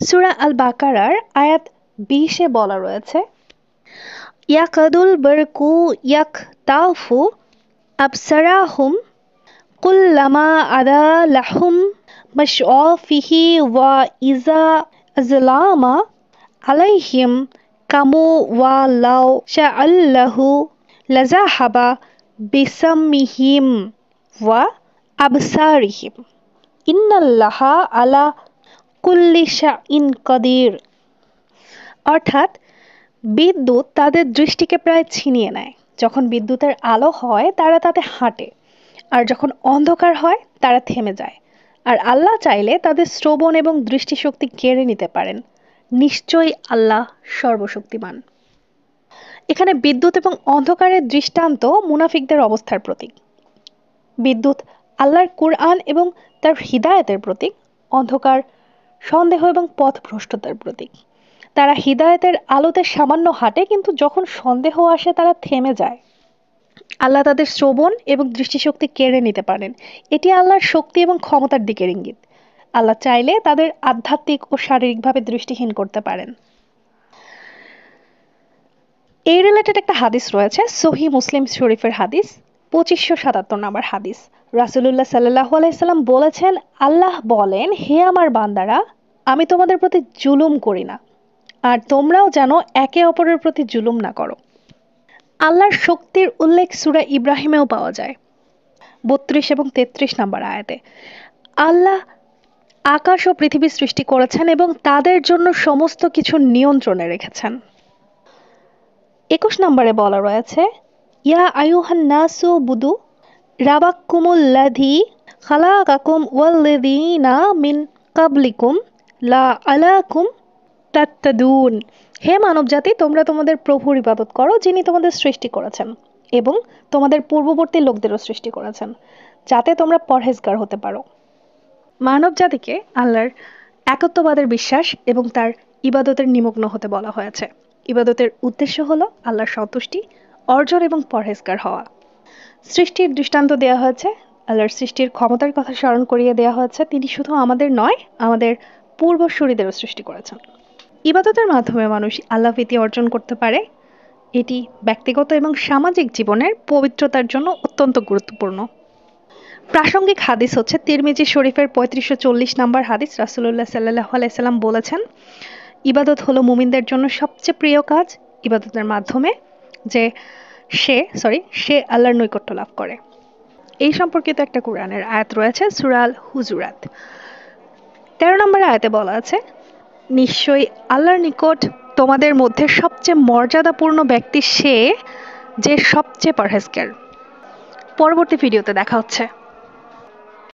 সূরা আল বাকারার আয়াত 20-এ বলা রয়েছে, ইয়াকাদুল বারকু ইয়াকতাফু আবসারাহুম কুল্লামা আদা লাহুম মাশআফিহি ওয়া ইজা আজলামা আলাইহিম কামু ওয়া লাউ শাআল্লাহু লাযাহাবা বিসামমিহিম ওয়া আবসারিহিম ইন্নাল্লাহা আলা কুল্লি শাইইন কাদির। অর্থাৎ বিদ্যুৎ তাদের দৃষ্টিকে প্রায় ছিনিয়ে নেয়। যখন বিদ্যুতের আলো হয় তারা তাতে হাঁটে, আর যখন অন্ধকার হয় তারা থেমে যায়। আর আল্লাহ চাইলে তাদের শ্রবণ এবং দৃষ্টিশক্তি কেড়ে নিতে পারেন। নিশ্চয়ই আল্লাহ সর্বশক্তিমান। এখানে বিদ্যুৎ এবং অন্ধকারের দৃষ্টান্ত মুনাফিকদের অবস্থার প্রতীক। বিদ্যুৎ আল্লাহর কুরআন এবং তার হিদায়াতের প্রতীক, অন্ধকার সন্দেহ এবং পথভ্রষ্টতার প্রতীক। তারা হিদায়াতের আলোতে সামান্য হাঁটে, কিন্তু যখন সন্দেহ আসে তারা থেমে যায়। আল্লাহ তাদের শ্রবণ এবং দৃষ্টিশক্তি কেড়ে নিতে পারেন। এটি আল্লাহর শক্তি এবং ক্ষমতার দিকের ইঙ্গিত। আল্লাহ চাইলে তাদের আধ্যাত্মিক ও শারীরিকভাবে দৃষ্টিহীন করতে পারেন। এই রিলেটেড একটা হাদিস রয়েছে, সহিহ মুসলিম শরীফের হাদিস, 2577 নম্বর হাদিস। রাসূলুল্লাহ সাল্লাল্লাহু আলাইহি সাল্লাম বলেছেন, আল্লাহ বলেন, হে আমার বান্দারা, আমি তোমাদের প্রতি জুলুম করি না, আর তোমরাও যেন একে অপরের প্রতি জুলুম না করো। আল্লাহর শক্তির উল্লেখ সূরা ইব্রাহিমেও পাওয়া যায়, 32 এবং 33 নম্বর আয়াতে। আল্লাহ আকাশ ও পৃথিবী সৃষ্টি করেছেন এবং তাদের জন্য সমস্ত কিছু নিয়ন্ত্রণে রেখেছেন। 21 নম্বরে বলা রয়েছে, ইয়া আইয়ুহান নাসু বুদু রাবাক্কুমুল্লাযী খালাকাকুম ওয়াল্লাযীনা মিন ক্বাবলিকুম লাআলাকুম তাত্তাদুন। হে মানবজাতি, তোমরা তোমাদের প্রভুর ইবাদত করো, যিনি তোমাদের সৃষ্টি করেছেন এবং তোমাদের পূর্ববর্তী লোকদেরও সৃষ্টি করেছেন, যাতে তোমরা পরহেজগার হতে পারো। মানব জাতিকে আল্লাহর একত্ববাদের বিশ্বাস এবং তার ইবাদতের নিমগ্ন হতে বলা হয়েছে। ইবাদতের উদ্দেশ্য হলো আল্লাহর সন্তুষ্টি অর্জন এবং পরহেজগার হওয়া। সৃষ্টির দৃষ্টান্ত দেওয়া হয়েছে, আল্লাহর সৃষ্টির ক্ষমতার কথা স্মরণ করিয়ে দেওয়া হয়েছে। তিনি শুধু আমাদের নয়, আমাদের পূর্বসূরীদেরও সৃষ্টি করেছেন। ইবাদতের মাধ্যমে মানুষ আল্লাহ ভীতি অর্জন করতে পারে। এটি ব্যক্তিগত এবং সামাজিক জীবনের পবিত্রতার জন্য অত্যন্ত গুরুত্বপূর্ণ। প্রাসঙ্গিক হাদিস হচ্ছে তিরমিজি শরীফের 3540 নম্বর হাদিস। রাসূলুল্লাহ সাল্লাল্লাহু আলাইহি সাল্লাম বলেছেন, ইবাদত হলো মুমিনদের জন্য সবচেয়ে প্রিয় কাজ। ইবাদতের মাধ্যমে সে আল্লাহর নৈকট্য লাভ করে। এই সম্পর্কিত একটা কোরআনের আয়াত রয়েছে, সূরা আল হুজুরাত 13 নম্বর আয়াতে বলা আছে, নিশ্চয়ই আল্লাহর নিকট তোমাদের মধ্যে সবচেয়ে মর্যাদাপূর্ণ ব্যক্তি সে, যে সবচেয়ে পরহেজগার। পরবর্তী ভিডিওতে দেখা হচ্ছে।